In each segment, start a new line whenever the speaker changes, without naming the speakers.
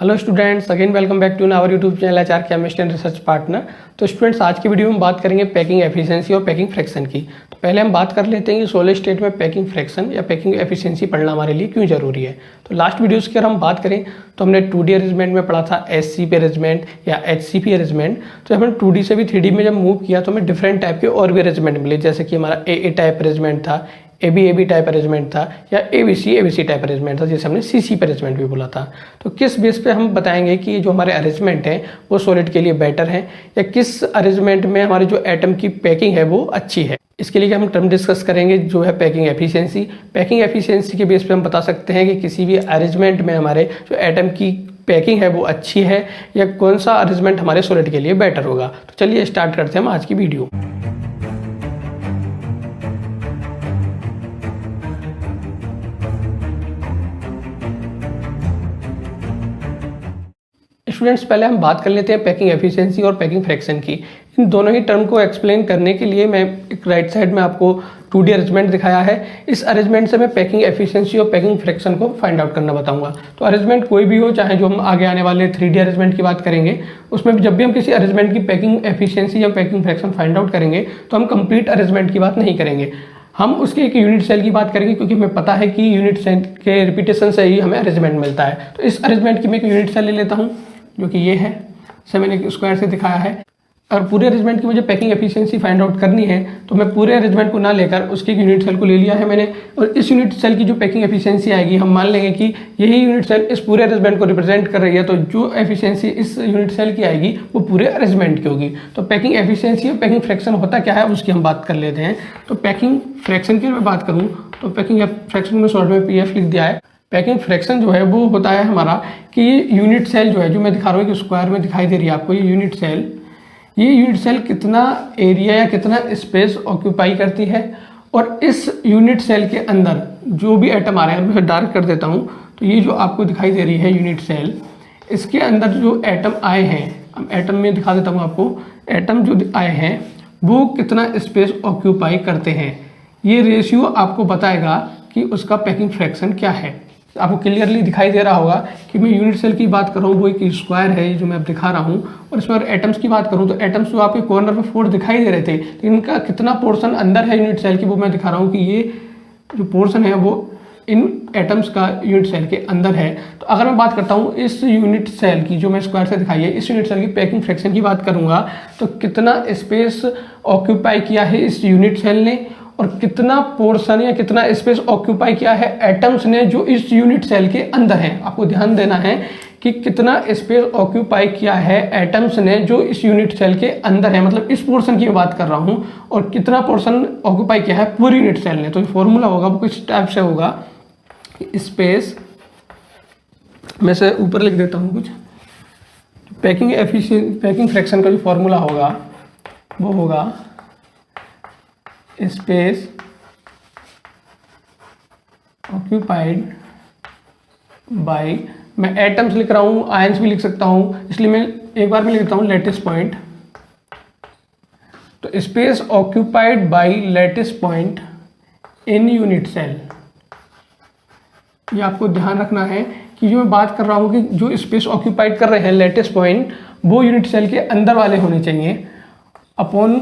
Hello students, again welcome back to our YouTube channel HR chemistry and research partner. तो students, आज की video में बात करेंगे पैकिंग एफिशिएंसी और पैकिंग फ्रैक्शन की। तो पहले हम बात कर लेते हैं कि सॉलिड स्टेट में पैकिंग फ्रैक्शन या पैकिंग एफिशिएंसी पढ़ना हमारे लिए क्यों जरूरी है। तो लास्ट वीडियोस की अगर हम बात करें तो हमने 2D अरेंजमेंट में पढ़ा था SCP अरेंजमेंट या HCP अरेंजमेंट। तो हमने 2D से भी 3D में जब मूव किया तो हमें डिफरेंट टाइप के और भी अरेंजमेंट मिले, जैसे कि हमारा AA टाइप अरेंजमेंट था, AB टाइप अरेंजमेंट था या ABC टाइप अरेंजमेंट था, जिसे हमने CCP अरेंजमेंट भी बोला था। तो किस बेस पे हम बताएंगे कि जो हमारे अरेंजमेंट है वो सॉलिड के लिए बेटर है या किस अरेंजमेंट में हमारे जो एटम की पैकिंग है वो अच्छी है। इसके लिए हम टर्म डिस्कस करेंगे जो है पैकिंग एफिशिएंसी। पैकिंग एफिशिएंसी के बेस पे हम बता सकते हैं कि किसी भी अरेंजमेंट में हमारे जो एटम की पैकिंग है वो अच्छी है या कौन सा अरेंजमेंट हमारे सॉलिड के लिए बेटर होगा। तो चलिए स्टार्ट करते हैं हम आज की वीडियो। स्टूडेंट्स, पहले हम बात कर लेते हैं पैकिंग एफिशिएंसी और पैकिंग फ्रैक्शन की। इन दोनों ही टर्म को एक्सप्लेन करने के लिए मैं एक राइट साइड में आपको 2D अरेंजमेंट दिखाया है। इस अरेंजमेंट से मैं पैकिंग एफिशिएंसी और पैकिंग फ्रैक्शन को फाइंड आउट करना बताऊंगा। तो अरेंजमेंट कोई भी हो, चाहे जो हम आगे आने वाले 3D अरेंजमेंट की बात करेंगे, उसमें जब भी हम किसी अरेंजमेंट की पैकिंग एफिशिएंसी या पैकिंग फ्रैक्शन फाइंड आउट करेंगे तो हम कंप्लीट अरेंजमेंट की बात नहीं करेंगे, हम उसके एक यूनिट सेल की बात करेंगे, क्योंकि हमें पता है कि यूनिट सेल के रिपीटेशन से ही हमें अरेंजमेंट मिलता है। तो इस अरेंजमेंट की मैं एक यूनिट सेल ले लेता हूँ जो कि ये है, इसे मैंने स्क्वायर से दिखाया है। और पूरे अरेंजमेंट की मुझे पैकिंग एफिशिएंसी फाइंड आउट करनी है तो मैं पूरे अरेंजमेंट को ना लेकर उसके एक यूनिट सेल को ले लिया है मैंने। और इस यूनिट सेल की जो पैकिंग एफिशिएंसी आएगी, हम मान लेंगे कि यही यूनिट सेल इस पूरे अरेंजमेंट को रिप्रेजेंट कर रही है, तो जो एफिशिएंसी इस यूनिट सेल की आएगी वो पूरे अरेंजमेंट की होगी। तो पैकिंग एफिशिएंसी और पैकिंग फ्रैक्शन होता क्या है उसकी हम बात कर लेते हैं। तो पैकिंग फ्रैक्शन की मैं बात करूँ तो पैकिंग फ्रैक्शन में शॉर्ट में PF लिख दिया है। पैकिंग फ्रैक्शन जो है वो होता है हमारा कि यूनिट सेल जो है, जो मैं दिखा रहा हूँ कि स्क्वायर में दिखाई दे रही है आपको, ये यूनिट सेल कितना एरिया या कितना स्पेस ऑक्यूपाई करती है। और इस यूनिट सेल के अंदर जो भी एटम आ रहे हैं, मैं डार्क कर देता हूँ, तो ये जो आपको दिखाई दे रही है यूनिट सेल, इसके अंदर जो एटम आए हैं, अब एटम में दिखा देता हूँ आपको, एटम जो आए हैं वो कितना स्पेस ऑक्यूपाई करते हैं। ये रेशियो आपको बताएगा कि उसका पैकिंग फ्रैक्शन क्या है। आपको क्लियरली दिखाई दे रहा होगा कि मैं यूनिट सेल की बात कर रहा हूँ, वो एक स्क्वायर है जो मैं अब दिखा रहा हूँ। और इसमें अगर एटम्स की बात करूँ तो एटम्स जो आपके कॉर्नर में 4 दिखाई दे रहे थे, तो इनका कितना पोर्शन अंदर है यूनिट सेल की, वो मैं दिखा रहा हूँ कि ये जो पोर्शन है वो इन एटम्स का यूनिट सेल के अंदर है। तो अगर मैं बात करता हूँ इस यूनिट सेल की, जो मैं स्क्वायर से दिखाई है, इस यूनिट सेल की पैकिंग फ्रैक्शन की बात करूँगा तो कितना स्पेस ऑक्यूपाई किया है इस यूनिट सेल ने और कितना पोर्शन या कितना स्पेस ऑक्यूपाई किया है एटम्स ने जो इस यूनिट सेल के अंदर है। आपको ध्यान देना है कि कितना स्पेस ऑक्यूपाई किया है एटम्स ने जो इस यूनिट सेल के अंदर है, मतलब इस पोर्शन की मैं बात कर रहा हूँ, और कितना पोर्शन ऑक्यूपाई किया है पूरी यूनिट सेल ने। तो ये फॉर्मूला होगा वो कुछ टाइप से होगा, स्पेस मैं से ऊपर लिख देता हूँ कुछ, पैकिंग फ्रैक्शन का जो फॉर्मूला होगा वो होगा स्पेस ऑक्यूपाइड बाय, मैं एटम्स लिख रहा हूँ, आयंस भी लिख सकता हूँ, इसलिए मैं एक बार में लिख देता हूँ लैटिस पॉइंट। तो space occupied by lattice point in unit cell, ये आपको ध्यान रखना है कि जो मैं बात कर रहा हूँ कि जो स्पेस ऑक्यूपाइड कर रहे हैं लैटिस पॉइंट, वो यूनिट सेल के अंदर वाले होने चाहिए, upon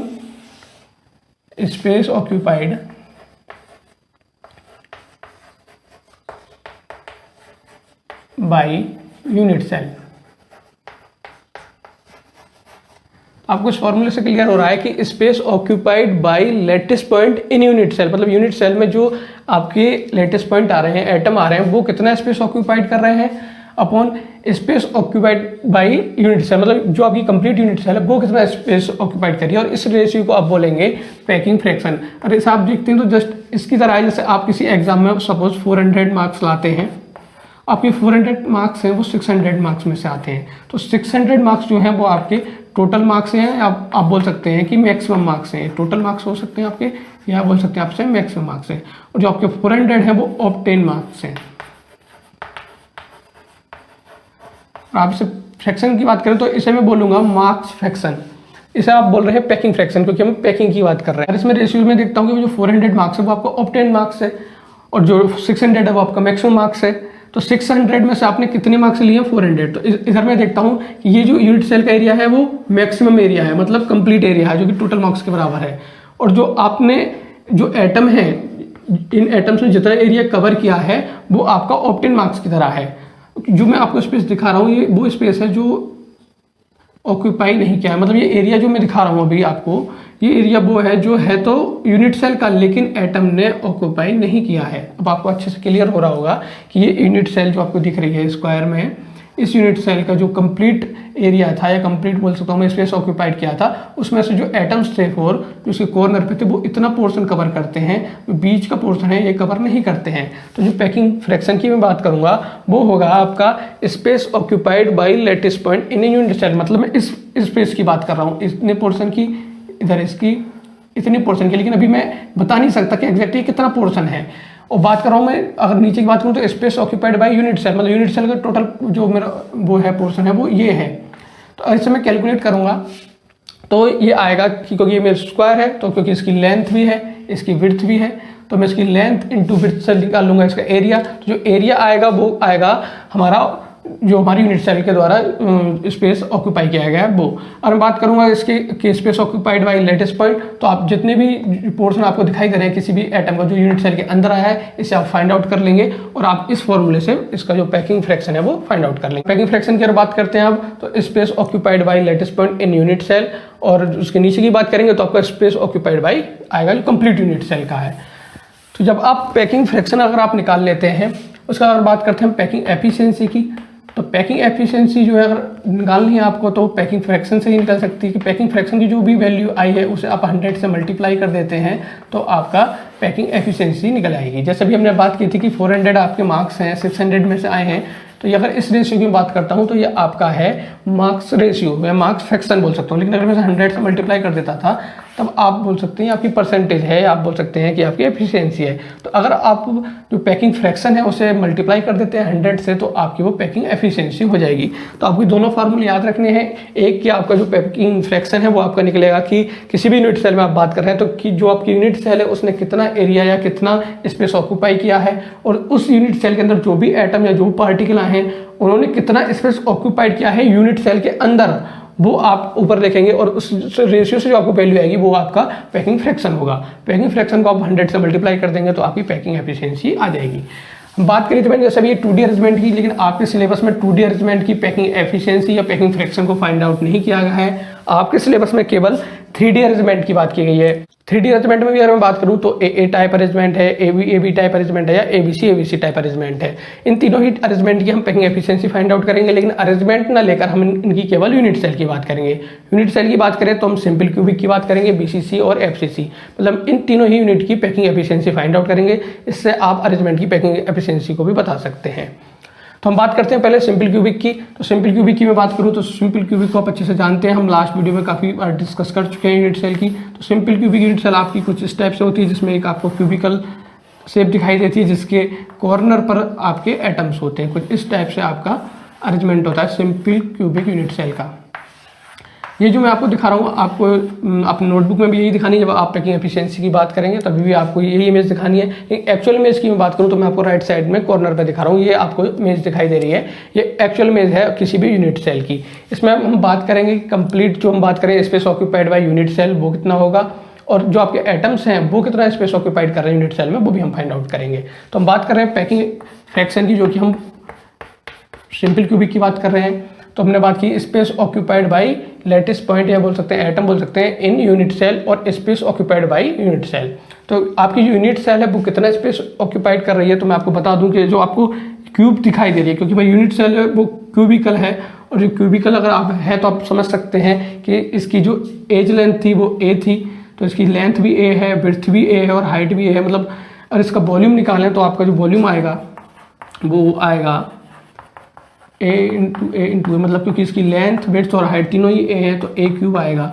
space occupied by unit cell. आपको इस फॉर्मूले से क्लियर हो रहा है कि space occupied by lattice point in unit cell, मतलब यूनिट सेल में जो आपके लैटिस पॉइंट आ रहे हैं, एटम आ रहे हैं, वो कितना स्पेस ऑक्यूपाइड कर रहे हैं upon space occupied by unit cell, मतलब जो आपकी कंप्लीट यूनिट सेल है वो कितना स्पेस ऑक्यूपाइड करिए। और इस रेशियो को आप बोलेंगे पैकिंग फ्रैक्शन। और इसे आप देखते हैं तो जस्ट इसकी तरह है, जैसे आप किसी एग्जाम में सपोज 400 मार्क्स लाते हैं, आपके 400 मार्क्स हैं वो 600 मार्क्स में से आते हैं। तो 600 मार्क्स जो हैं वो आपके टोटल मार्क्स हैं, आप बोल सकते हैं कि मैक्सिमम मार्क्स हैं। टोटल मार्क्स हो सकते हैं आपके, या बोल सकते हैं आपसे मैक्सिमम मार्क्स हैं। और जो आपके 400 हैं वो ऑब्टेन मार्क्स हैं। आप इसे फ्रैक्शन की बात करें तो इसे मैं बोलूँगा मार्क्स फ्रैक्शन, इसे आप बोल रहे हैं पैकिंग फ्रैक्शन, क्योंकि हम पैकिंग की बात कर रहे हैं। इसमें रेशियो में देखता हूँ कि जो 400 मार्क्स है वो आपका ऑब्टेन मार्क्स है और जो 600 है वो आपका मैक्सिमम मार्क्स है। तो 600 में से आपने कितने मार्क्स लिए हैं 400। तो इधर मैं देखता हूँ कि ये जो यूनिट सेल का एरिया है वो मैक्सिमम एरिया है, मतलब कंप्लीट एरिया है जो कि टोटल मार्क्स के बराबर है। और जो आपने जो एटम है, इन एटम्स ने जितना एरिया कवर किया है वो आपका ऑप्टेन मार्क्स की तरह है। जो मैं आपको स्पेस दिखा रहा हूँ ये वो स्पेस है जो ऑक्यूपाई नहीं किया है, मतलब ये एरिया जो मैं दिखा रहा हूँ अभी आपको, ये एरिया वो है जो है तो यूनिट सेल का, लेकिन एटम ने ऑक्यूपाई नहीं किया है। अब आपको अच्छे से क्लियर हो रहा होगा कि ये यूनिट सेल जो आपको दिख रही है स्क्वायर में, इस यूनिट सेल का जो कंप्लीट एरिया था या कंप्लीट बोल सकता हूँ मैं स्पेस ऑक्यूपाइड किया था, उसमें से जो एटम्स थे 4 जो उसके कॉर्नर पे थे वो इतना पोर्शन कवर करते हैं, जो बीच का पोर्शन है ये कवर नहीं करते हैं। तो जो पैकिंग फ्रैक्शन की मैं बात करूंगा वो होगा आपका space occupied by lattice point in unit cell. मतलब मैं इस स्पेस की बात कर रहा हूँ, इतने पोर्शन की, इधर इसकी इतने पोर्शन की, लेकिन अभी मैं बता नहीं सकता कि एग्जैक्टली कितना पोर्शन है। और बात कर रहा हूँ मैं, अगर नीचे की बात करूँ तो space occupied by unit cell, मतलब यूनिट सेल का टोटल जो मेरा वो है पोर्शन है वो ये है। तो ऐसे मैं कैलकुलेट करूँगा तो ये आएगा कि क्योंकि ये मेरा स्क्वायर है तो क्योंकि इसकी लेंथ भी है इसकी विड्थ भी है, तो मैं इसकी लेंथ इंटू विड्थ से निकाल लूँगा इसका एरिया। तो जो एरिया आएगा वो आएगा हमारा जो हमारी यूनिट सेल के द्वारा स्पेस ऑक्यूपाई किया गया है वो। और मैं बात करूंगा इसके space occupied by lattice point, तो आप जितने भी पोर्शन आपको दिखाई दे रहे हैं किसी भी एटम का जो यूनिट सेल के अंदर आया है इसे आप फाइंड आउट कर लेंगे और आप इस फॉर्मूले से इसका जो पैकिंग फ्रैक्शन है वो फाइंड आउट कर लेंगे। पैकिंग फ्रैक्शन की अगर बात करते हैं आप तो space occupied by lattice point in unit cell, और उसके नीचे की बात करेंगे तो आपका स्पेस ऑक्यूपाइड बाई आएगा जो कंप्लीट यूनिट सेल का है। तो जब आप पैकिंग फ्रैक्शन अगर आप निकाल लेते हैं, उसका अगर बात करते हैं पैकिंग एफिशिएंसी की, तो पैकिंग एफिशिएंसी जो है अगर निकालनी है आपको तो पैकिंग फ्रैक्शन से ही निकल सकती है कि पैकिंग फ्रैक्शन की जो भी वैल्यू आई है उसे आप 100 से मल्टीप्लाई कर देते हैं तो आपका पैकिंग एफिशिएंसी निकल आएगी। जैसे भी हमने बात की थी कि 400 आपके मार्क्स हैं, 600 में से आए हैं, तो ये अगर इस रेशियो की बात करता हूँ तो ये आपका है मार्क्स रेशियो, मैं मार्क्स फ्रैक्शन बोल सकता हूँ। लेकिन अगर मैं 100 से मल्टीप्लाई कर देता था तब आप बोल सकते हैं आपकी परसेंटेज है, आप बोल सकते हैं कि आपकी एफिशिएंसी है। तो अगर आप जो पैकिंग फ्रैक्शन है उसे मल्टीप्लाई कर देते हैं 100 से तो आपकी वो पैकिंग एफिशिएंसी हो जाएगी। तो आपको दोनों फार्मूले याद रखने हैं, एक कि आपका जो पैकिंग फ्रैक्शन है वो आपका निकलेगा कि किसी भी यूनिट सेल में आप बात कर रहे हैं तो कि जो आपकी यूनिट सेल है उसने कितना एरिया या कितना स्पेस ऑक्यूपाई किया है, और उस यूनिट सेल के अंदर जो भी एटम या जो पार्टिकल हैं उन्होंने कितना स्पेस ऑक्यूपाइड किया है यूनिट सेल के अंदर, वो आप ऊपर देखेंगे और उस रेशियो से जो आपको वैल्यू आएगी वो आपका पैकिंग फ्रैक्शन होगा। पैकिंग फ्रैक्शन को आप 100 से मल्टीप्लाई कर देंगे तो आपकी पैकिंग एफिशिएंसी आ जाएगी। हम बात करें तो मैंने जैसे ये 2D अरेंजमेंट की, लेकिन आपके सिलेबस में 2D अरेंजमेंट की पैकिंग एफिशिएंसी या पैकिंग फ्रैक्शन को फाइंड आउट नहीं किया गया है। आपके सिलेबस में केवल 3D अरेंजमेंट की बात की गई है। 3D अरेंजमेंट में भी अगर मैं बात करूं तो ए टाइप अरेंजमेंट है, AB टाइप अरेंजमेंट है या ABC टाइप अरेंजमेंट है। इन तीनों ही अरेंजमेंट की हम पैकिंग एफिशिएंसी फाइंड आउट करेंगे, लेकिन अरेंजमेंट ना लेकर हम इनकी केवल यूनिट सेल की बात करेंगे। यूनिट सेल की बात करें तो हम सिंपल क्यूबिक की बात करेंगे, BCC और FCC, मतलब इन तीनों ही यूनिट की पैकिंग एफिशिएंसी फाइंड आउट करेंगे। इससे आप अरेंजमेंट की पैकिंग एफिशिएंसी को भी बता सकते हैं। तो हम बात करते हैं पहले सिंपल क्यूबिक की। तो सिंपल क्यूबिक की मैं बात करूँ तो सिंपल क्यूबिक को आप अच्छे से जानते हैं, हम लास्ट वीडियो में काफ़ी बार डिस्कस कर चुके हैं यूनिट सेल की। तो सिंपल क्यूबिक यूनिट सेल आपकी कुछ इस टाइप से होती है जिसमें एक आपको क्यूबिकल शेप दिखाई देती है जिसके कॉर्नर पर आपके एटम्स होते हैं। कुछ इस टाइप से आपका अरेंजमेंट होता है सिंपल क्यूबिक यूनिट सेल का। ये जो मैं आपको दिखा रहा हूँ आपको अपने नोटबुक में भी यही दिखानी है। जब आप पैकिंग एफिशिएंसी की बात करेंगे तभी भी आपको यही इमेज दिखानी है। एक्चुअल इमेज की मैं बात करूँ तो मैं आपको राइट साइड में कॉर्नर पे दिखा रहा हूँ, ये आपको इमेज दिखाई दे रही है, ये एक्चुअल इमेज है किसी भी यूनिट सेल की। इसमें हम बात करेंगे कंप्लीट, जो हम बात करें space occupied by unit cell वो कितना होगा, और जो आपके एटम्स हैं वो कितना स्पेस ऑक्यूपाइड कर रहे हैं यूनिट सेल में वो भी हम फाइंड आउट करेंगे। तो हम बात कर रहे हैं पैकिंग फ्रैक्शन की, जो कि हम सिंपल क्यूबिक की बात कर रहे हैं। तो हमने बात की space occupied by lattice point या बोल सकते हैं एटम बोल सकते हैं इन यूनिट सेल, और space occupied by unit cell. तो आपकी जो यूनिट सेल है वो कितना स्पेस ऑक्यूपाइड कर रही है, तो मैं आपको बता दूं कि जो आपको क्यूब दिखाई दे रही है, क्योंकि भाई यूनिट सेल है वो क्यूबिकल है, और जो क्यूबिकल अगर आप है तो आप समझ सकते हैं कि इसकी जो एज लेंथ थी वो A थी, तो इसकी लेंथ भी A है, विड्थ भी A है और हाइट भी A है। मतलब अगर इसका वॉल्यूम निकालें तो आपका जो वॉल्यूम आएगा वो आएगा A इंटू A, मतलब क्योंकि इसकी लेंथ विड्थ और हाइट तीनों ही A है तो A क्यूब आएगा।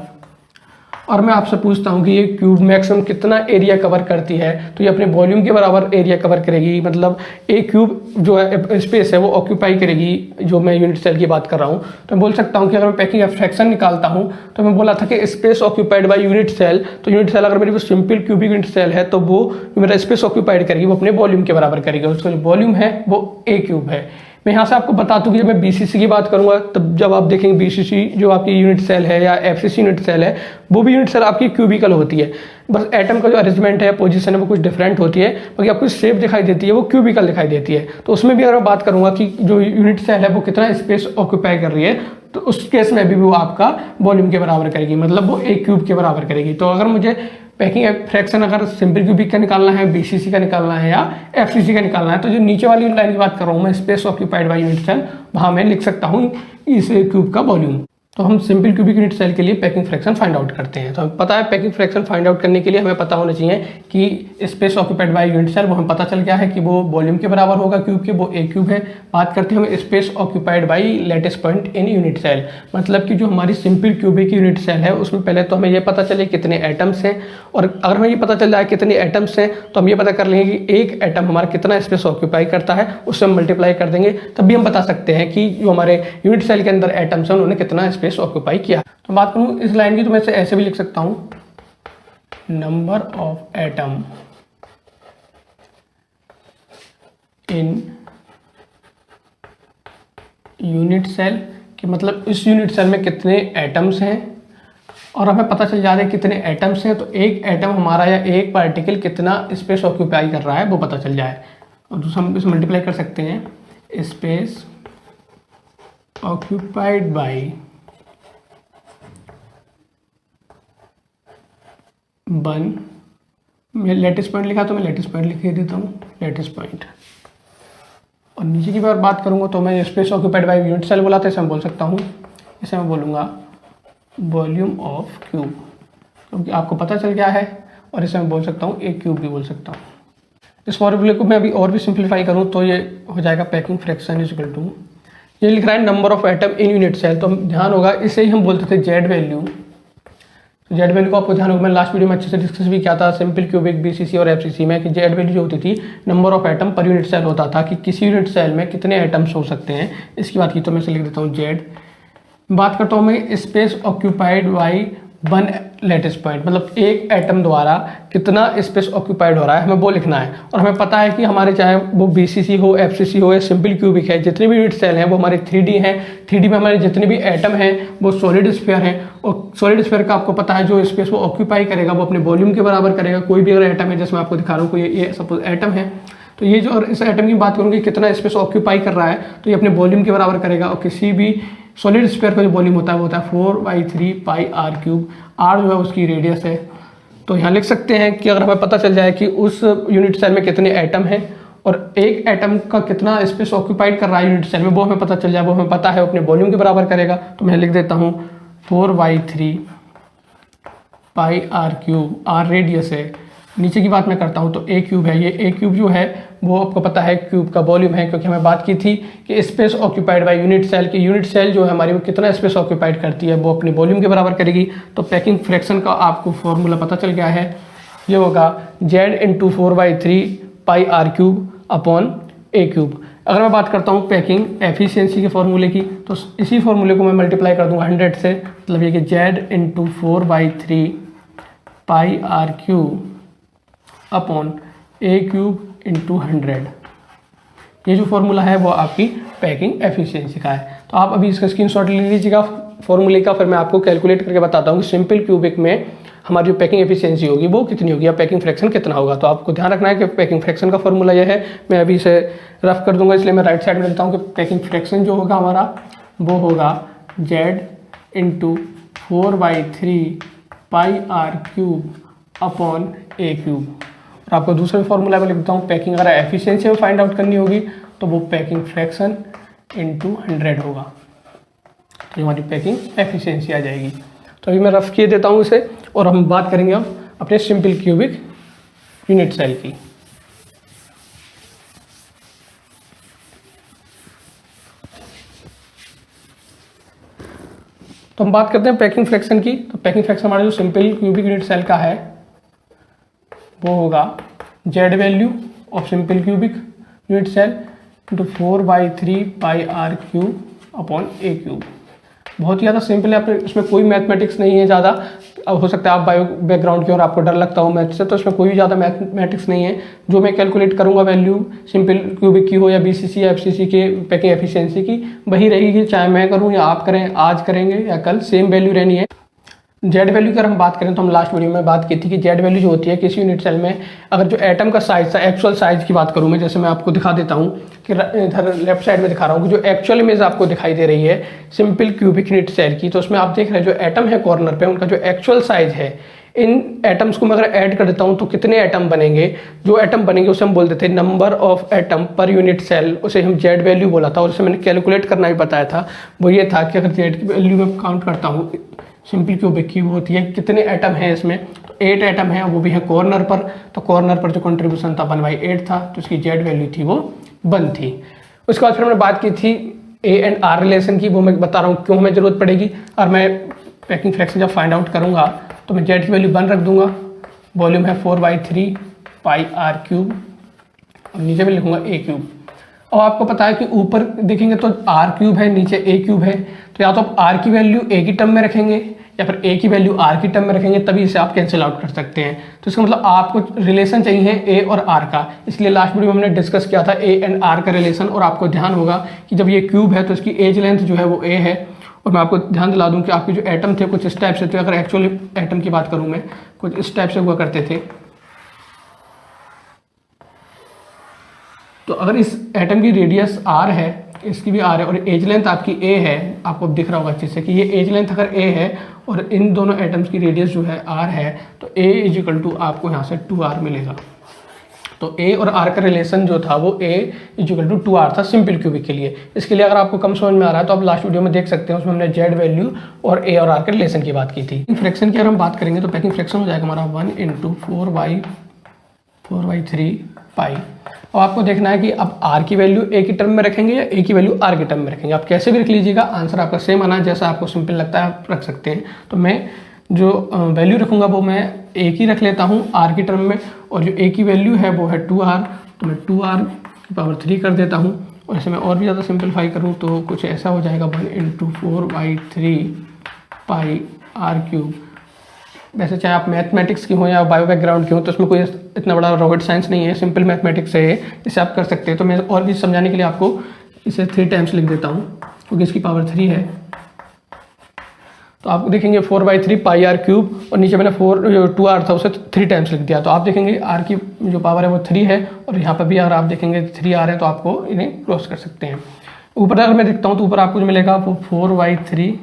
और मैं आपसे पूछता हूँ कि ये क्यूब मैक्सिमम कितना एरिया कवर करती है, तो ये अपने वॉल्यूम के बराबर एरिया कवर करेगी। मतलब एक क्यूब जो है स्पेस है वो ऑक्यूपाई करेगी, जो मैं यूनिट सेल की बात कर रहा हूँ। तो मैं बोल सकता हूँ कि अगर मैं पैकिंग फ्रैक्शन निकालता हूँ तो मैं बोला था कि space occupied by unit cell, तो यूनिट सेल अगर मेरी वो सिंपल क्यूबिक यूनिट सेल है तो वो मेरा स्पेस ऑक्यूपाइड करेगी, वो अपने वॉल्यूम के बराबर करेगी। उसका जो वॉल्यूम है वो ए क्यूब है। मैं यहाँ से आपको बता दूं कि जब मैं बीसीसी की बात करूंगा तब जब आप देखेंगे बीसीसी जो आपकी यूनिट सेल है या एफसीसी यूनिट सेल है, वो भी यूनिट सेल आपकी क्यूबिकल होती है। बस एटम का जो अरेंजमेंट है, पोजीशन है, वो कुछ डिफरेंट होती है, बाकी आपको शेप दिखाई देती है वो क्यूबिकल दिखाई देती है। तो उसमें भी अगर मैं बात करूंगा कि जो यूनिट सेल है वो कितना स्पेस ऑक्यूपाई कर रही है, तो उस केस में भी वो आपका वॉल्यूम के बराबर करेगी, मतलब वो एक क्यूब के बराबर करेगी। तो अगर मुझे पैकिंग फ्रैक्शन अगर सिंपल क्यूबिक का निकालना है, बीसीसी का निकालना है या एफसीसी का निकालना है, तो जो नीचे वाली लाइन की बात कर रहा हूँ मैं, space occupied by unit cell, वहां मैं लिख सकता हूँ इस क्यूब का वॉल्यूम। तो हम सिंपल क्यूबिक यूनिट सेल के लिए पैकिंग फ्रैक्शन फाइंड आउट करते हैं। तो हमें पता है पैकिंग फ्रैक्शन फाइंड आउट करने के लिए हमें पता होना चाहिए कि space occupied by unit cell, वो हमें पता चल गया है कि वो वॉल्यूम के बराबर होगा क्यूब के, वो ए क्यूब है। बात करते हैं हम space occupied by lattice point in unit cell, मतलब कि जो हमारी सिंपल क्यूबिक यूनिट सेल है उसमें पहले तो हमें ये पता चले कितने एटम्स हैं, और अगर हमें ये पता चल जाए कितने एटम्स हैं तो हम ये पता कर लेंगे कि एक एटम हमारा कितना स्पेस ऑक्यूपाई करता है, उससे हम मल्टीप्लाई कर देंगे, तब भी हम बता सकते हैं कि जो हमारे यूनिट सेल के अंदर एटम्स हैं उन्होंने कितना स्पेस ऑक्यूपाई किया। तो बात करूं इस लाइन की तो मैं इसे ऐसे भी लिख सकता हूं, number of atom in unit cell, कि मतलब इस यूनिट सेल में कितने एटम्स हैं, और हमें पता चल जाए कितने एटम्स हैं तो एक एटम हमारा या एक पार्टिकल कितना स्पेस ऑक्यूपाई कर रहा है वो पता चल जाए। और दूसरा हम इसे मल्टीप्लाई कर सकते हैं, स्पेस ऑक्यूपाइड बाई 1, मैं लेटेस्ट पॉइंट लिखा तो मैं लेटेस्ट पॉइंट लिख देता हूँ, लेटेस्ट पॉइंट। और नीचे की बात करूँगा तो मैं space occupied by unit cell बोला था, इसे मैं बोल सकता हूँ, इसे मैं बोलूँगा वॉल्यूम ऑफ क्यूब, क्योंकि आपको पता चल गया है। और इसे मैं बोल सकता हूँ एक क्यूब भी बोल सकता हूँ। इस फॉर्मूले को मैं अभी और भी सिंप्लीफाई करूँ तो ये हो जाएगा packing fraction is equal to, ये लिख रहा है number of atom in unit cell, तो ध्यान होगा इसे ही हम बोलते थे जेड वैल्यू। तो जेड वैल्यू को आपको ध्यान होगा, मैंने लास्ट वीडियो में अच्छे से डिस्कस भी किया था सिंपल क्यूबिक, बीसीसी और एफसीसी में, कि जेड वैल्यू जो होती थी number of atom per unit cell होता था, कि किसी यूनिट सेल में कितने एटम्स हो सकते हैं, इसकी बात की। तो मैं इसे लिख देता हूँ जेड। बात करता हूँ मैं space occupied by 1 lattice point, मतलब एक एटम द्वारा कितना स्पेस ऑक्यूपाइड हो रहा है हमें वो लिखना है। और हमें पता है कि हमारे चाहे वो बीसीसी हो, एफसीसी हो या सिंपल क्यूबिक है, जितने भी यूनिट सेल हैं वो हमारे 3D हैं। 3D में हमारे जितने भी एटम हैं वो सॉलिड स्फीयर हैं, और सॉलिड स्फीयर का आपको पता है जो स्पेस वो ऑक्यूपाई करेगा वो अपने वॉल्यूम के बराबर करेगा। कोई भी अगर एटम है, जैसे मैं आपको दिखा रहा हूँ, कोई ये सपोज एटम है, तो ये जो, और इस एटम की बात करूँगी कितना स्पेस ऑक्यूपाई कर रहा है, तो ये अपने वॉल्यूम के बराबर करेगा। और किसी भी सॉलिड स्फीयर का जो वॉल्यूम होता है वो होता है 4/3 पाई आर क्यूब। आर जो है उसकी रेडियस है। तो यहाँ लिख सकते हैं कि अगर हमें पता चल जाए कि उस यूनिट सेल में कितने एटम हैं और एक एटम का कितना स्पेस ऑक्यूपाइड कर रहा है यूनिट सेल में, वो हमें पता चल जाए, वो हमें पता है अपने वॉल्यूम के बराबर करेगा। तो मैं लिख देता हूँ 4/3 pi r cube, are radius है। नीचे की बात मैं करता हूँ तो ए क्यूब है, ये ए क्यूब जो है वो आपको पता है क्यूब का वॉल्यूम है, क्योंकि हमें बात की थी कि space occupied by unit cell, की यूनिट सेल जो है हमारी वो कितना स्पेस ऑक्यूपाइड करती है वो अपने वॉल्यूम के बराबर करेगी। तो पैकिंग फ्रैक्शन का आपको फॉर्मूला पता चल गया है, ये होगा Z into 4/3 pi r cube upon a cube. अगर मैं बात करता हूँ पैकिंग एफिशिएंसी के फॉर्मूले की, तो इसी फॉर्मूले को मैं मल्टीप्लाई कर दूंगा 100 से, मतलब ये कि Z into 4/3 pi r cube upon a cube into 100। ये जो फॉर्मूला है वो आपकी पैकिंग एफिशिएंसी का है। तो आप अभी इसका स्क्रीनशॉट ले लीजिएगा फॉर्मूले का, फिर मैं आपको कैलकुलेट करके बताता हूँ कि सिंपल क्यूबिक में हमारी जो पैकिंग एफिशिएंसी होगी वो कितनी होगी या पैकिंग फ्रैक्शन कितना होगा। तो आपको ध्यान रखना है कि पैकिंग फ्रैक्शन का फॉर्मूला ये है। मैं अभी इसे रफ कर दूंगा, इसलिए मैं राइट साइड में लिखता हूँ कि पैकिंग फ्रैक्शन जो होगा हमारा वो होगा Z into 4/3 pi r cube upon a cube. और आपको दूसरे फॉर्मूला में लिखता हूँ पैकिंग अगर एफिशिएंसी में फाइंड आउट करनी होगी तो वो पैकिंग फ्रैक्शन इंटू 100 होगा, तो हमारी पैकिंग एफिशिएंसी आ जाएगी। तो अभी मैं रफ किए देता हूँ इसे, और हम बात करेंगे अब अपने सिंपल क्यूबिक यूनिट सेल की। तो हम बात करते हैं पैकिंग फ्रैक्शन की। तो पैकिंग फ्रैक्शन हमारा जो सिंपल क्यूबिक यूनिट सेल का है वो होगा Z value of simple cubic unit cell into 4/3 pi r cube upon a cube. बहुत ही ज़्यादा सिंपल है, अपने इसमें कोई मैथमेटिक्स नहीं है ज़्यादा। अब हो सकता है आप बायो बैकग्राउंड की और आपको डर लगता हो मैथ से, तो इसमें कोई भी ज़्यादा मैथमेटिक्स नहीं है। जो मैं कैलकुलेट करूँगा वैल्यू सिंपल क्यूबिक की हो या बीसीसी या एफसीसी के पैकिंग एफिशिएंसी की, वही रहेगी, चाहे मैं करूँ या आप करें, आज करेंगे या कल, सेम वैल्यू रहनी है। जेड वैल्यू की अगर हम बात करें तो हम लास्ट वीडियो में बात की थी कि जेड वैल्यू जो होती है किसी यूनिट सेल में, अगर जो एटम का साइज था, एक्चुअल साइज की बात करूँ मैं, जैसे मैं आपको दिखा देता हूँ कि इधर लेफ्ट साइड में दिखा रहा हूँ कि जो एक्चुअल इमेज आपको दिखाई दे रही है सिंपल क्यूबिक यूनिट सेल की, तो उसमें आप देख रहे हैं जो एटम है कॉर्नर पे, उनका जो एक्चुअल साइज है, इन एटम्स को मैं अगर ऐड कर देता हूँ तो कितने एटम बनेंगे, जो एटम बनेंगे उसे हम बोल देते हैं number of atom per unit cell, उसे हम जेड वैल्यू बोला था। और उसे मैंने कैलकुलेट करना भी बताया था, वो ये था कि अगर जेड की वैल्यू में काउंट करता हूँ सिंपल क्यूबिक की, वो होती है कितने एटम हैं इसमें, तो 8 एटम है, वो भी है कॉर्नर पर। तो कॉर्नर पर जो कंट्रीब्यूशन था 1/8 था, तो इसकी जेड वैल्यू थी वो 1 थी। उसके बाद फिर हमने बात की थी ए एंड आर रिलेशन की, वो मैं बता रहा हूँ क्यों हमें जरूरत पड़ेगी। और मैं पैकिंग फ्रैक्शन जब फाइंड आउट करूँगा तो मैं जेड की वैल्यू 1 रख दूंगा, वॉल्यूम है 4/3 पाई आर क्यूब, और नीचे में लिखूंगा ए क्यूब। और आपको पता है कि ऊपर देखेंगे तो आर क्यूब है, नीचे ए क्यूब है, तो या तो आप आर की वैल्यू ए की टर्म में रखेंगे या फिर ए की वैल्यू आर की टर्म में रखेंगे, तभी इसे आप कैंसिल आउट कर सकते हैं। तो इसका मतलब आपको रिलेशन चाहिए ए और आर का, इसलिए लास्ट वीडियो में हमने डिस्कस किया था ए एंड आर का रिलेशन। और आपको ध्यान होगा कि जब ये क्यूब है तो इसकी एज लेंथ जो है वो ए है। और मैं आपको ध्यान दिला दूं कि आपके जो एटम थे कुछ इस टाइप से थे, अगर एक्चुअली एटम की बात करूं मैं, कुछ इस टाइप से हुआ करते थे। तो अगर इस एटम की रेडियस आर है, इसकी भी आर है, और एज लेंथ आपकी ए है, आपको दिख रहा होगा अच्छे से कि ये एज लेंथ अगर ए है और इन दोनों एटम्स की रेडियस जो है आर है, तो ए इज इक्वल टू आपको यहाँ से 2r मिलेगा। तो ए और आर का रिलेशन जो था वो ए इज इक्वल टू 2r था सिंपल क्यूबिक के लिए। इसके लिए अगर आपको कम समझ में आ रहा है तो आप लास्ट वीडियो में देख सकते हैं, उसमें हमने जेड वैल्यू और ए और आर के रिलेशन की बात की थी। फ्रैक्शन की अगर हम बात करेंगे तो पैकिंग फ्रैक्शन हो जाएगा हमारा 1 × 4/3 पाई। और आपको देखना है कि आप आर की वैल्यू ए की टर्म में रखेंगे या ए की वैल्यू आर की टर्म में रखेंगे। आप कैसे भी रख लीजिएगा, आंसर आपका सेम आना, जैसा आपको सिंपल लगता है आप रख सकते हैं। तो मैं जो वैल्यू रखूँगा वो मैं ए की रख लेता हूँ आर की टर्म में, और जो ए की वैल्यू है वो है 2r, तो मैं 2r की पावर 3 कर देता हूँ। और इसे मैं और भी ज़्यादा सिंपलीफाई करूँ तो कुछ ऐसा हो जाएगा 1 × 4/3 पाई आर क्यूब। वैसे चाहे आप मैथमेटिक्स की हो या बायो बैकग्राउंड की हो, तो इसमें कोई इतना बड़ा रॉकेट साइंस नहीं है, सिंपल मैथमेटिक्स है ये, इसे आप कर सकते हैं। तो मैं और भी समझाने के लिए आपको इसे 3 टाइम्स लिख देता हूँ, क्योंकि इसकी पावर 3 है। तो आप देखेंगे 4/3 पाई आर क्यूब, और नीचे मैंने 2r था उसे 3 टाइम्स लिख दिया। तो आप देखेंगे आर की जो पावर है वो 3 है, और यहाँ पर भी अगर आप देखेंगे 3r है, तो आपको इन्हें क्रॉस कर सकते हैं। ऊपर अगर मैं देखता हूँ तो ऊपर आपको जो मिलेगा वो 4/3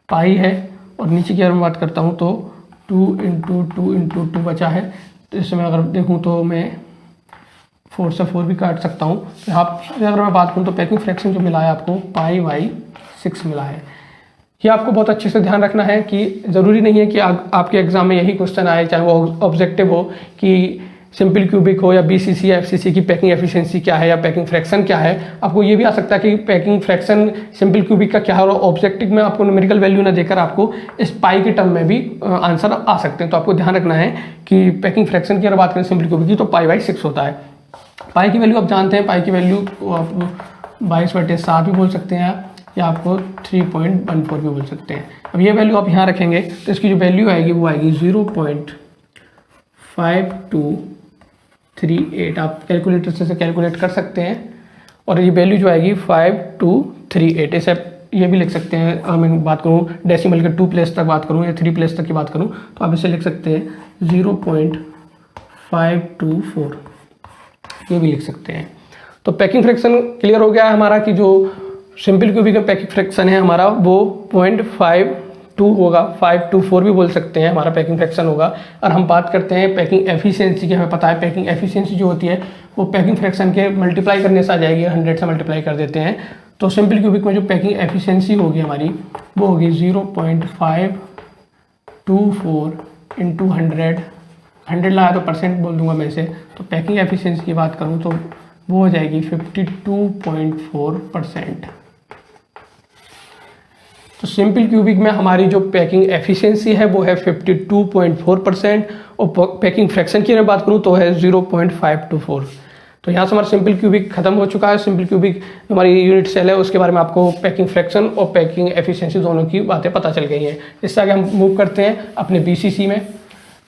पाई है, और नीचे की अगर मैं बात करता हूँ तो 2 × 2 × 2 बचा है। तो इसमें अगर देखूँ तो मैं 4 से 4 भी काट सकता हूँ। तो यहाँ अगर मैं बात करूँ तो पैकिंग फ्रैक्शन जो मिला है आपको π/6 मिला है। ये आपको बहुत अच्छे से ध्यान रखना है कि ज़रूरी नहीं है कि आपके एग्जाम में यही क्वेश्चन आए, चाहे वो ऑब्जेक्टिव हो कि सिंपल क्यूबिक हो या बीसीसी या एफसीसी की पैकिंग एफिशिएंसी क्या है या पैकिंग फ्रैक्शन क्या है। आपको ये भी आ सकता है कि पैकिंग फ्रैक्शन सिंपल क्यूबिक का क्या है, और ऑब्जेक्टिव में आपको न्यूमेरिकल वैल्यू ना देकर आपको इस पाई के टर्म में भी आंसर आ सकते हैं। तो आपको ध्यान रखना है कि पैकिंग फ्रैक्शन की अगर बात करें सिंपल क्यूबिक की तो π/6 होता है। पाई की वैल्यू आप जानते हैं, पाई की वैल्यू आप 22/7 भी बोल सकते हैं, या आपको 3.14 भी बोल सकते हैं। अब ये वैल्यू आप यहाँ रखेंगे तो इसकी जो वैल्यू आएगी वो आएगी 0.5238। आप कैलकुलेटर से कैलकुलेट कर सकते हैं, और ये वैल्यू जो आएगी 5238। इसे ये भी लिख सकते हैं, अगर मैं बात करूँ डेसिमल के 2 प्लेस तक बात करूँ या 3 प्लेस तक की बात करूँ तो आप इसे लिख सकते हैं 0.524, ये भी लिख सकते हैं। तो पैकिंग फ्रैक्शन क्लियर हो गया है हमारा कि जो सिंपल क्यूबिक में पैकिंग फ्रैक्शन है हमारा वो 0.52 होगा, 524 भी बोल सकते हैं हमारा पैकिंग फ्रैक्शन होगा। और हम बात करते हैं पैकिंग एफिशिएंसी की, हमें पता है पैकिंग एफिशिएंसी जो होती है वो पैकिंग फ्रैक्शन के मल्टीप्लाई करने से आ जाएगी, 100 से मल्टीप्लाई कर देते हैं। तो सिंपल क्यूबिक में जो पैकिंग एफिशिएंसी होगी हमारी वो होगी 0.524 × 100 लाया तो परसेंट बोल दूंगा मैं इसे। तो पैकिंग एफिशिएंसी की बात करूँ तो वो हो जाएगी 52.4%। तो सिंपल क्यूबिक में हमारी जो पैकिंग एफिशिएंसी है वो है 52.4% और पैकिंग फ्रैक्शन की मैं बात करूँ तो है 0.524। तो यहाँ से हमारा सिंपल क्यूबिक खत्म हो चुका है। सिंपल क्यूबिक हमारी यूनिट सेल है उसके बारे में आपको पैकिंग फ्रैक्शन और पैकिंग एफिशिएंसी दोनों की बातें पता चल गई हैं। इससे आगे हम मूव करते हैं अपने बीसीसी में,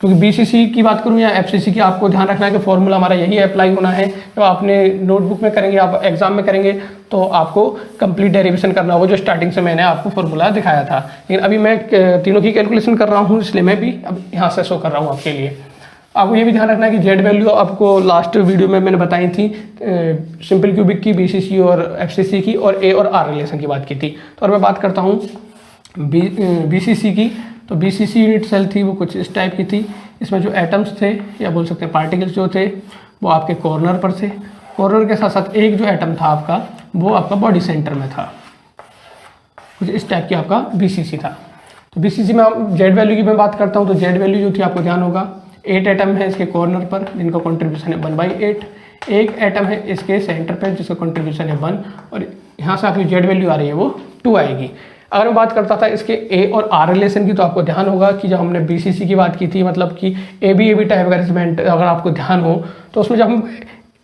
क्योंकि बीसीसी की बात करूँ या एफसीसी की, आपको ध्यान रखना है कि फॉर्मूला हमारा यही अप्लाई होना है। जब आपने नोटबुक में करेंगे, आप एग्जाम में करेंगे तो आपको कंप्लीट डेरिवेशन करना होगा, जो स्टार्टिंग से मैंने आपको फॉर्मूला दिखाया था। लेकिन अभी मैं तीनों की कैलकुलेशन कर रहा हूँ, इसलिए मैं भी अब यहाँ से शो कर रहा हूँ आपके लिए। आपको ये भी ध्यान रखना है कि जेड वैल्यू आपको लास्ट वीडियो में मैंने बताई थी, सिंपल क्यूबिक की, बीसीसी और एफसीसी की, और ए और आर रिलेशन की बात की थी। तो और मैं बात करता हूँ बीसीसी की। तो बीसीसी यूनिट सेल थी वो कुछ इस टाइप की थी। इसमें जो एटम्स थे या बोल सकते हैं पार्टिकल्स जो थे वो आपके कॉर्नर पर थे। कॉर्नर के साथ साथ एक जो एटम था आपका वो आपका बॉडी सेंटर में था। कुछ इस टाइप की आपका बीसीसी था। तो बीसीसी में जेड वैल्यू की मैं बात करता हूँ तो जेड वैल्यू जो थी आपको ध्यान होगा 8 एटम है इसके कॉर्नर पर जिनका कॉन्ट्रीब्यूशन है 1/8। एक एटम है इसके सेंटर पर जिसका कॉन्ट्रीब्यूशन है 1, और यहाँ से आपकी जेड वैल्यू आ रही है वो 2 आएगी। अगर मैं बात करता था इसके ए और आर रिलेशन की तो आपको ध्यान होगा कि जब हमने बीसीसी की बात की थी, मतलब कि ए बी टाइप का अरेंजमेंट अगर आपको ध्यान हो तो उसमें जब हम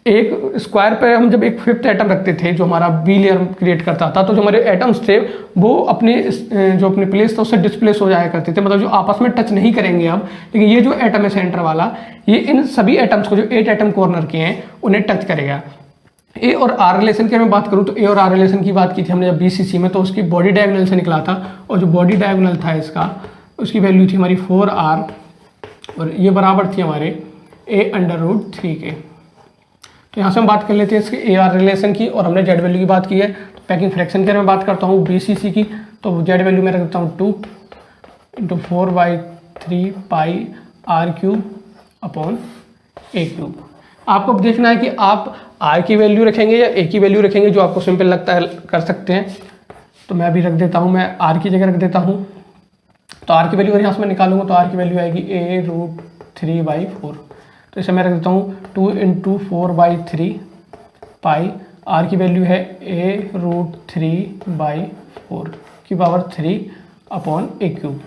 एक स्क्वायर पे हम जब एक फिफ्थ एटम रखते थे जो हमारा बी लेयर क्रिएट करता था, तो जो हमारे एटम्स थे वो अपने जो अपनी प्लेस था उससे डिस्प्लेस हो जाया करते थे, मतलब जो आपस में टच नहीं करेंगे अब। लेकिन ये जो एटम है सेंटर वाला, ये इन सभी एटम्स को, जो 8 एटम कॉर्नर के हैं, उन्हें टच करेगा। ए और आर रिलेशन की मैं बात करूँ तो ए और आर रिलेशन की बात की थी हमने जब बीसीसी में, तो उसकी बॉडी डायगोनल से निकला था, और जो बॉडी डायगोनल था इसका उसकी वैल्यू थी हमारी 4r, और ये बराबर थी हमारे a√3 के। तो यहाँ से हम बात कर लेते हैं इसके ए आर रिलेशन की, और हमने जेड वैल्यू की बात की है। तो पैकिंग फ्रैक्शन की मैं बात करता हूँ बीसीसी की, तो जेड वैल्यू मैं रख देता हूँ 2 × 4/3 पाई r³ आपको देखना है कि आप आर की वैल्यू रखेंगे या ए की वैल्यू रखेंगे, जो आपको सिंपल लगता है कर सकते हैं। तो मैं अभी रख देता हूँ, मैं आर की जगह रख देता हूँ। तो आर की वैल्यू अगर यहाँ से मैं निकालूंगा तो आर की वैल्यू आएगी a√3/4। तो इसे मैं रख देता हूँ 2 × 4/3 पाई, आर की वैल्यू है a√3/4³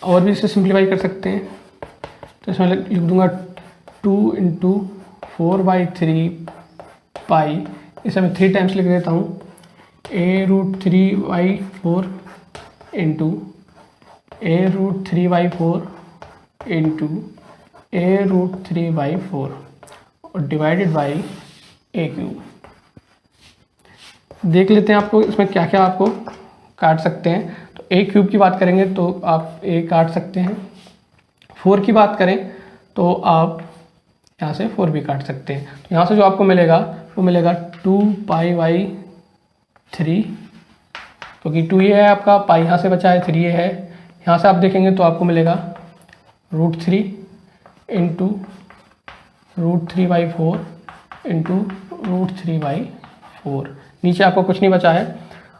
और भी इसे सिंप्लीफाई कर सकते हैं। तो इसमें लिख दूंगा 2 × 4/3 पाई, इसे मैं 3 टाइम्स लिख देता हूँ a√3/4 a√3/4 और डिवाइडेड बाई a³। देख लेते हैं आपको इसमें क्या क्या आपको काट सकते हैं। तो a³ की बात करेंगे तो आप a काट सकते हैं। 4 की बात करें तो आप यहाँ से 4 भी काट सकते हैं। तो यहाँ से जो आपको मिलेगा वो मिलेगा 2π/3, क्योंकि 2 ये है आपका, पाई यहाँ से बचा है, 3 ये है। यहाँ से आप देखेंगे तो आपको मिलेगा √3 × √3/4 × √3/4। नीचे आपको कुछ नहीं बचा है।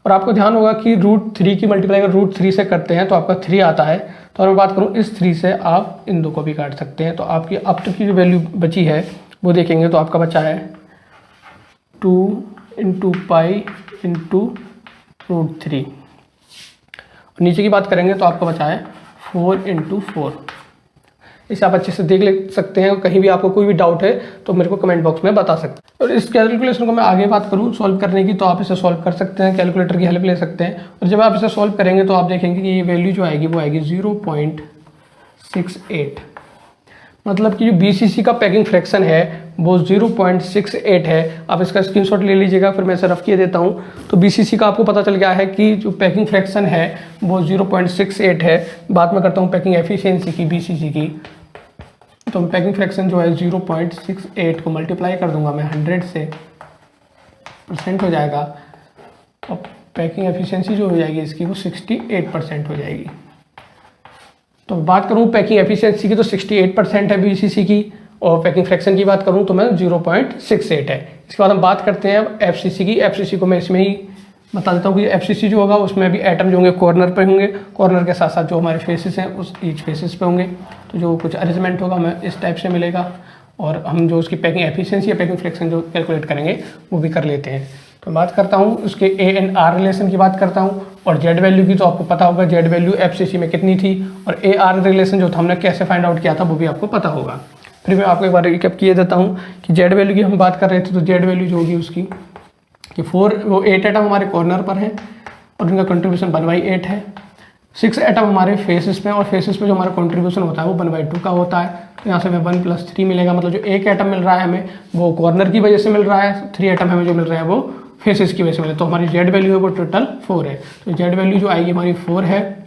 और आपको ध्यान होगा कि √3 की मल्टीप्लाई अगर √3 से करते हैं तो आपका 3 आता है। तो अगर मैं बात करूँ इस 3 से आप इन 2 को भी काट सकते हैं। तो आपकी अब तक की जो वैल्यू बची है वो देखेंगे तो आपका बचा है 2 × पाई × √3। और नीचे की बात करेंगे तो आपका बचा है 4 × 4। इसे आप अच्छे से देख ले सकते हैं। कहीं भी आपको कोई भी डाउट है तो मेरे को कमेंट बॉक्स में बता सकते हैं। और इस कैलकुलेशन को मैं आगे बात करूँ सॉल्व करने की, तो आप इसे सॉल्व कर सकते हैं, कैलकुलेटर की हेल्प ले सकते हैं। और जब आप इसे सॉल्व करेंगे तो आप देखेंगे कि ये वैल्यू जो आएगी वो आएगी 0.68। मतलब कि जो बीसीसी का पैकिंग फ्रैक्शन है वो 0.68 है। आप इसका स्क्रीनशॉट ले लीजिएगा, फिर मैं इसे रफ किए देता हूँ। तो बीसीसी का आपको पता चल गया है कि जो पैकिंग फ्रैक्शन है वो 0.68 है। बात मैं करता हूँ पैकिंग एफिशिएंसी की, बीसीसी की। तो पैकिंग फ्रैक्शन जो है 0.68 को मल्टीप्लाई कर दूंगा मैं 100 से, % हो जाएगा, और पैकिंग एफिशिएंसी जो हो जाएगी इसकी वो 68% हो जाएगी। तो बात करूँ पैकिंग एफिशिएंसी की तो 68% है बीसीसी की, और पैकिंग फ्रैक्शन की बात करूँ तो मैं 0.68 है। इसके बाद हम बात करते हैं एफसीसी की। एफसीसी को मैं इसमें ही बता देता हूँ कि एफसीसी जो होगा उसमें भी एटम जो होंगे कॉर्नर पे होंगे, कॉर्नर के साथ साथ जो हमारे फेसेस हैं उस ईच फेसेस पे होंगे। तो जो कुछ अरेंजमेंट होगा हमें इस टाइप से मिलेगा, और हम जो उसकी पैकिंग एफिशिएंसी या पैकिंग फ्रैक्शन जो कैलकुलेट करेंगे वो भी कर लेते हैं। तो बात करता हूँ उसके ए एंड आर रिलेशन की बात करता हूँ, और जेड वैल्यू की तो आपको पता होगा जेड वैल्यू एफसीसी में कितनी थी, और ए आर रिलेशन जो था हमने कैसे फाइंड आउट किया था वो भी आपको पता होगा। फिर मैं आपको एक बार रिकैप किए देता हूँ कि जेड वैल्यू की हम बात कर रहे थे, तो जेड वैल्यू जो होगी उसकी कि 8 एटम हमारे कॉर्नर पर हैं और उनका कंट्रीब्यूशन 1/8 है। 6 एटम हमारे फेसेस पे, और फेसेस पे जो हमारा कंट्रीब्यूशन होता है वो 1/2 का होता है। तो यहाँ से हमें 1 + 3 मिलेगा, मतलब जो 1 एटम मिल रहा है हमें वो कॉर्नर की वजह से मिल रहा है, 3 एटम हमें जो मिल रहा है वो फेसेस की वजह से मिले। तो हमारी जेड वैल्यू है वो टोटल 4 है। तो जेड वैल्यू जो आएगी हमारी 4 है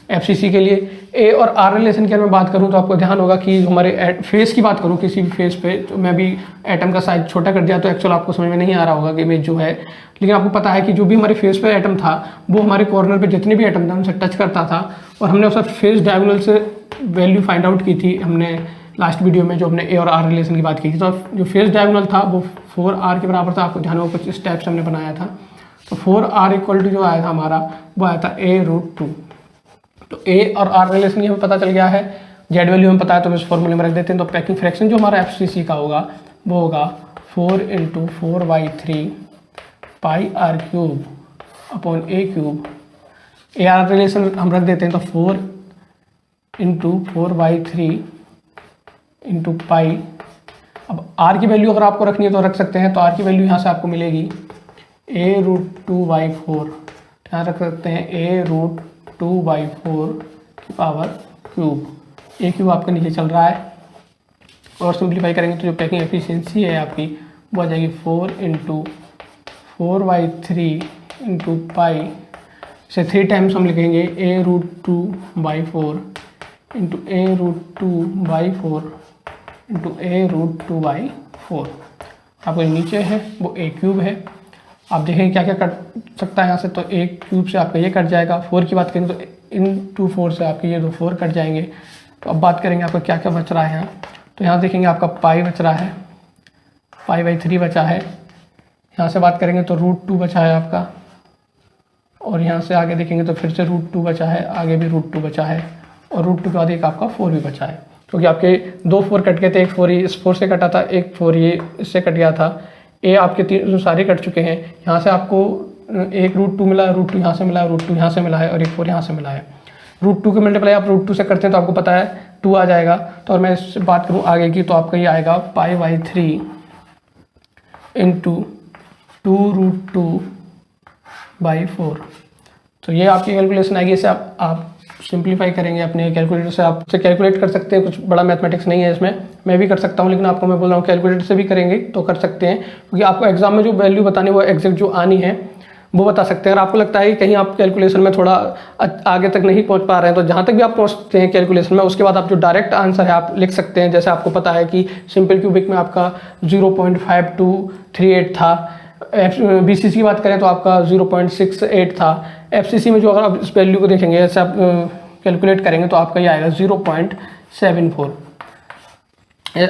एफसीसी के लिए। ए और आर रिलेशन की अगर मैं बात करूँ तो आपको ध्यान होगा कि हमारे फेस की बात करूँ किसी भी फेस पे, तो मैं भी एटम का साइज छोटा कर दिया तो एक्चुअल आपको समझ में नहीं आ रहा होगा कि इमेज जो है, लेकिन आपको पता है कि जो भी हमारे फेस पे एटम था वो हमारे कॉर्नर पे जितने भी एटम थे उनसे टच करता था, और हमने उसका फेस डायगोनल से वैल्यू फाइंड आउट की थी हमने लास्ट वीडियो में, जो हमने ए और आर रिलेशन की बात की थी। तो जो फेस डायगोनल था वो 4r के बराबर था, आपको ध्यान होगा कुछ इस टाइप से हमने बनाया था। तो 4r = जो आया था हमारा वो आया था a√2। तो ए और आर रिलेशन हमें पता चल गया है, जेड वैल्यू हमें पता है तो हम इस फॉर्मूले में रख देते हैं। तो पैकिंग फ्रैक्शन जो हमारा एफसीसी का होगा वो होगा 4 × 4/3 πr³ upon a³। A R relation हम रख देते हैं तो 4 × 4/3 × पाई। अब आर की वैल्यू अगर आपको रखनी है तो रख सकते हैं, तो आर की वैल्यू यहाँ से आपको मिलेगी a√2/4, यहाँ रख सकते हैं a√2/4 की पावर क्यूब। a³ आपका नीचे चल रहा है, और सिंप्लीफाई करेंगे तो जो पैकिंग एफिशिएंसी है आपकी वो आ जाएगी 4 × 4/3 × पाई। इसे 3 टाइम्स हम लिखेंगे a√2/4 × a√2/4 × a√2/4। आपको नीचे है वो a³ है। आप देखेंगे क्या क्या कट सकता है यहाँ से, तो a³ से आपका ये कट जाएगा। 4 की बात करेंगे तो इन 4 से आपके ये 2 4 कट जाएंगे। तो अब बात करेंगे आपका क्या क्या बच रहा है यहाँ, तो यहाँ देखेंगे आपका पाई बच रहा है, π/3 बचा है। यहाँ से बात करेंगे तो √2 बचा है आपका, और यहाँ से आगे देखेंगे तो फिर से √2 बचा है, आगे भी √2 बचा है, और √2 के बाद एक आपका 4 भी बचा है, क्योंकि आपके 2 4 कट गए थे। एक 4 इस 4 से कटा था, एक 4 ये इससे कट गया था। ए आपके 3 सारे कट चुके हैं। यहाँ से आपको एक √2 मिला, √2 यहाँ से मिला, √2 यहाँ से मिला है, और एक 4 यहाँ से मिला है। √2 के मल्टीप्लाई आप √2 से करते हैं तो आपको पता है 2 आ जाएगा। तो और मैं इससे बात करूँ आगे की, तो आपका ये आएगा π/3 × 2√2/4। तो ये आपकी कैलकुलेशन आएगी। इसे आप सिंप्लीफाई करेंगे अपने कैलकुलेटर से, आप कैलकुलेट कर सकते हैं। कुछ बड़ा मैथमेटिक्स नहीं है इसमें, मैं भी कर सकता हूँ, लेकिन आपको मैं बोल रहा हूँ कैलकुलेटर से भी करेंगे तो कर सकते हैं, क्योंकि आपको एग्जाम में जो वैल्यू बतानी वो एग्जैक्ट जो आनी है वो बता सकते हैं। अगर आपको लगता है कि कहीं आप कैलकुलेशन में थोड़ा आगे तक नहीं पहुंच पा रहे हैं, तो जहाँ तक भी आप पहुंचते हैं कैलकुलेशन में, उसके बाद आप जो डायरेक्ट आंसर है आप लिख सकते हैं। जैसे आपको पता है कि सिंपल क्यूबिक में आपका 0.5238 था, बीसीसी की बात करें तो आपका 0.68 था। एफसीसी में जो अगर आप इस वैल्यू को देखेंगे, ऐसे आप कैलकुलेट करेंगे तो आपका ये आएगा 0.74।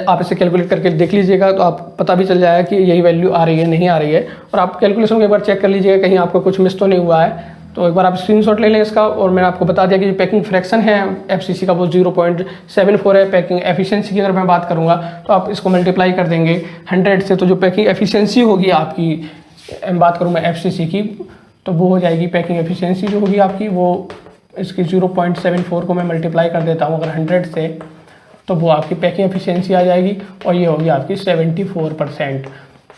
आप इसे कैलकुलेट करके देख लीजिएगा तो आप पता भी चल जाएगा कि यही वैल्यू आ रही है नहीं आ रही है। और आप कैलकुलेशन को एक बार चेक कर लीजिएगा कहीं आपको कुछ मिस तो नहीं हुआ है। तो एक बार आप स्क्रीनशॉट ले लें इसका। और मैंने आपको बता दिया कि जो पैकिंग फ्रैक्शन है एफसीसी का वो 0.74 है। पैकिंग एफिशिएंसी की अगर मैं बात करूँगा तो आप इसको मल्टीप्लाई कर देंगे 100 से, तो जो पैकिंग एफिशिएंसी होगी आपकी, बात करूँ मैं एफसीसी की, तो वो हो जाएगी पैकिंग एफिशिएंसी जो होगी आपकी, वो इसकी 0.74 को मैं मल्टीप्लाई कर देता हूँ अगर 100 से, तो वो आपकी पैकिंग एफिशिएंसी आ जाएगी, और ये होगी आपकी 74%।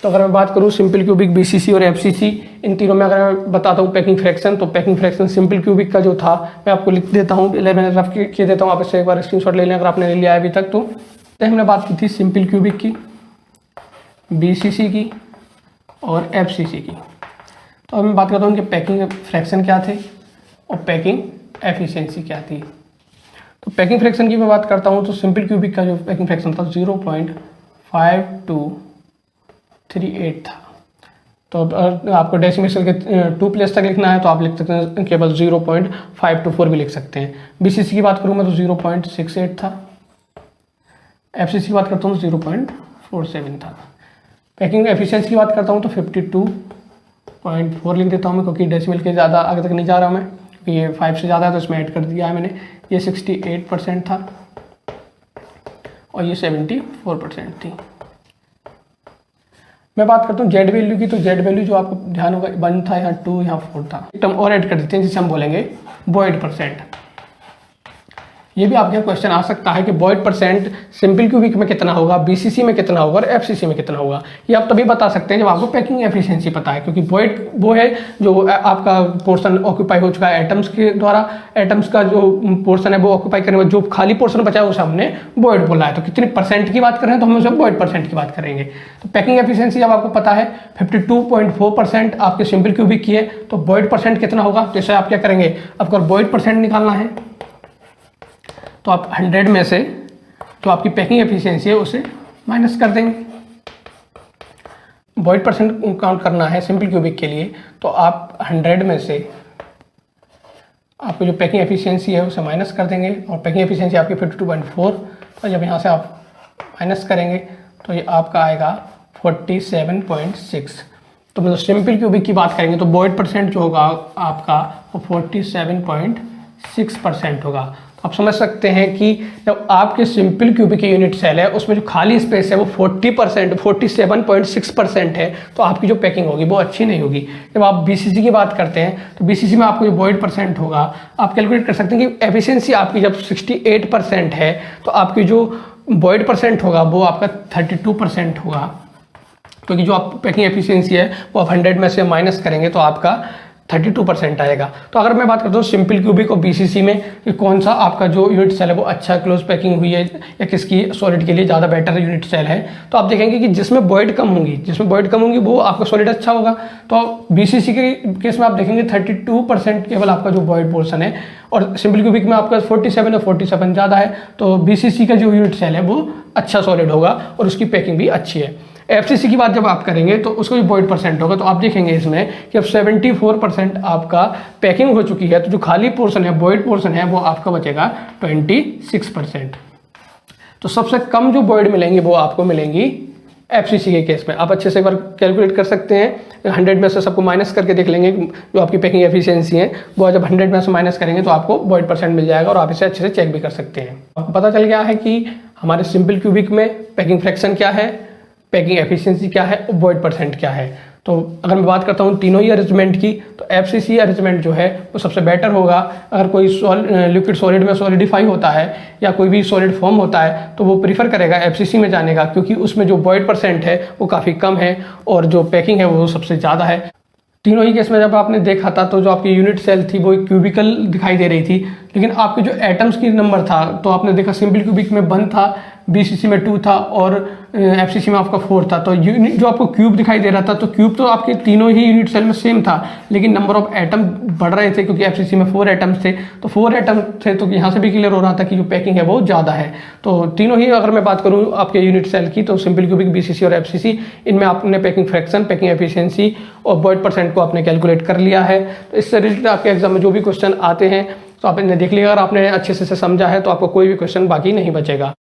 तो अगर मैं बात करूँ सिंपल क्यूबिक, बीसीसी और एफसीसी, इन तीनों में अगर मैं बताता हूँ पैकिंग फ्रैक्शन, तो पैकिंग फ्रैक्शन सिंपल क्यूबिक का जो था मैं आपको लिख देता हूँ, मैंने रफ किए देता हूँ, आप इससे एक बार स्क्रीनशॉट ले लें अगर आपने ले लिया है अभी तक। तो हमने बात की थी सिंपल क्यूबिक की, बीसीसी की और एफसीसी की। तो अब मैं बात करता हूँ कि पैकिंग फ्रैक्शन क्या थे और पैकिंग एफिशिएंसी क्या थी। तो पैकिंग फ्रैक्शन की मैं बात करता हूँ तो सिंपल क्यूबिक का जो पैकिंग फ्रैक्शन था 0.5238 था। तो आपको डेसिमल के 2 प्लेस तक लिखना है तो आप लिख सकते हैं केवल 0.524 भी लिख सकते हैं। बीसीसी की बात करूँ मैं तो 0.68 था। एफसीसी की बात करता हूँ तो 0.47 था। पैकिंग एफिशिएंसी की बात करता हूँ तो 52.4 लिख देता हूँ मैं, क्योंकि डेसिमल के ज़्यादा आगे तक नहीं जा रहा मैं, क्योंकि ये 5 से ज़्यादा है तो इसमें ऐड कर दिया है मैंने। ये 68% था और ये 74% थी। मैं बात करता हूँ जेड वैल्यू की, तो जेड वैल्यू जो आपको ध्यान होगा 1 था, यहाँ 2, यहाँ 4 था। एक टर्म और ऐड कर देते हैं जिसे हम बोलेंगे वॉइड परसेंट। ये भी आपके क्वेश्चन आ सकता है कि वॉइड परसेंट सिंपल क्यूबिक में कितना होगा, बीसीसी में कितना होगा और एफसीसी में कितना होगा। ये आप तभी बता सकते हैं जब आपको पैकिंग एफिशिएंसी पता है, क्योंकि वॉइड वो है जो आपका पोर्शन ऑक्यूपाई हो चुका है एटम्स के द्वारा, एटम्स का जो पोर्शन है वो ऑक्यूपाई करने में जो खाली पोर्शन बचा है उसे हमने वॉइड बोला है। तो कितने परसेंट की बात कर रहे हैं तो हम उसे वॉइड परसेंट की बात करेंगे। तो पैकिंग एफिशिएंसी जब आपको पता है 52.4% आपके सिंपल क्यूबिक की है, तो वॉइड परसेंट कितना होगा। जैसे आप क्या करेंगे, आपको वॉइड परसेंट निकालना है तो आप 100 में से जो आपकी पैकिंग एफिशिएंसी है उसे माइनस कर देंगे। वॉइड परसेंट काउंट करना है सिंपल क्यूबिक के लिए, तो आप 100 में से आपकी जो पैकिंग एफिशिएंसी है उसे माइनस कर देंगे, और पैकिंग एफिशिएंसी आपकी 52.4, तो जब यहाँ से आप माइनस करेंगे तो ये आपका आएगा 47.6। तो मतलब सिंपल क्यूबिक की बात करेंगे तो वॉइड परसेंट जो होगा आपका वो 47.6% होगा। आप समझ सकते हैं कि जब आपके सिंपल क्यूबिक की यूनिट सेल है उसमें जो खाली स्पेस है वो 47.6% है, तो आपकी जो पैकिंग होगी वो अच्छी नहीं होगी। जब आप बीसीसी की बात करते हैं तो बीसीसी में आपको जो वॉइड परसेंट होगा आप कैलकुलेट कर सकते हैं कि एफिशिएंसी आपकी जब 68% है तो आपकी जो वॉइड परसेंट होगा वो आपका 32% होगा, क्योंकि जो आप पैकिंग एफिशिएंसी है वो आप 100 में से माइनस करेंगे तो आपका 32% आएगा। तो अगर मैं बात करता हूँ सिंपल क्यूबिक और बीसीसी में कि कौन सा आपका जो यूनिट सेल है वो अच्छा क्लोज पैकिंग हुई है या किसकी सॉलिड के लिए ज़्यादा बेटर यूनिट सेल है, तो आप देखेंगे कि जिसमें वॉइड कम होंगी वो आपका सॉलिड अच्छा होगा। तो बीसीसी के केस में आप देखेंगे 32% केवल आपका जो वॉइड पोर्शन है, और सिंपल क्यूबिक में आपका 47 और 47 ज़्यादा है, तो बीसीसी का जो यूनिट सेल है वो अच्छा सॉलिड होगा और उसकी पैकिंग भी अच्छी है। एफसीसी की बात जब आप करेंगे तो उसको भी वॉइड परसेंट होगा, तो आप देखेंगे इसमें कि अब 74% आपका पैकिंग हो चुकी है, तो जो खाली पोर्शन है वॉइड पोर्शन है वो आपका बचेगा 26%। तो सबसे कम जो वॉइड मिलेंगी वो आपको मिलेंगी एफसीसी के केस में। आप अच्छे से एक बार कैलकुलेट कर सकते हैं, 100 में से सबको माइनस करके देख लेंगे जो आपकी पैकिंग एफिशिएंसी है वो जब 100 में से माइनस करेंगे तो आपको वॉइड परसेंट मिल जाएगा, और आप इसे अच्छे से चेक भी कर सकते हैं। आपको पता चल गया है कि हमारे सिंपल क्यूबिक में पैकिंग फ्रैक्शन क्या है, पैकिंग एफिशिएंसी क्या है और वॉइड परसेंट क्या है। तो अगर मैं बात करता हूँ तीनों ही अरेंजमेंट की, तो एफसीसी अरेंजमेंट जो है वो सबसे बेटर होगा। अगर कोई लिक्विड सॉलिड में सॉलिडिफाई होता है या कोई भी सॉलिड फॉर्म होता है तो वो प्रीफर करेगा एफसीसी में जाने का, क्योंकि उसमें जो वॉइड परसेंट है वो काफ़ी कम है और जो पैकिंग है वो सबसे ज़्यादा है। तीनों ही केस में जब आपने देखा था तो जो आपकी यूनिट सेल थी वो एक क्यूबिकल दिखाई दे रही थी, लेकिन आपके जो एटम्स की नंबर था तो आपने देखा सिंपल क्यूबिक में 1 था, बीसीसी में 2 था और एफसीसी में आपका 4 था। तो यूनिट जो आपको क्यूब दिखाई दे रहा था तो क्यूब तो आपके तीनों ही यूनिट सेल में सेम था, लेकिन नंबर ऑफ एटम बढ़ रहे थे, क्योंकि एफसीसी में 4 एटम्स थे। तो 4 एटम थे तो यहाँ से भी क्लियर हो रहा था कि जो पैकिंग है वो ज़्यादा है। तो तीनों ही अगर मैं बात करूँ आपके यूनिट सेल की, तो सिंपल क्यूबिक, बीसीसी और एफसीसी, इनमें आपने पैकिंग फ्रैक्शन, पैकिंग एफिशिएंसी और वॉइड परसेंट को आपने कैलकुलेट कर लिया है। तो इससे रिलेटेड आपके एग्जाम में जो भी क्वेश्चन आते हैं तो आप इन्हें देख लिया, अगर आपने अच्छे से समझा है तो आपको कोई भी क्वेश्चन बाकी नहीं बचेगा।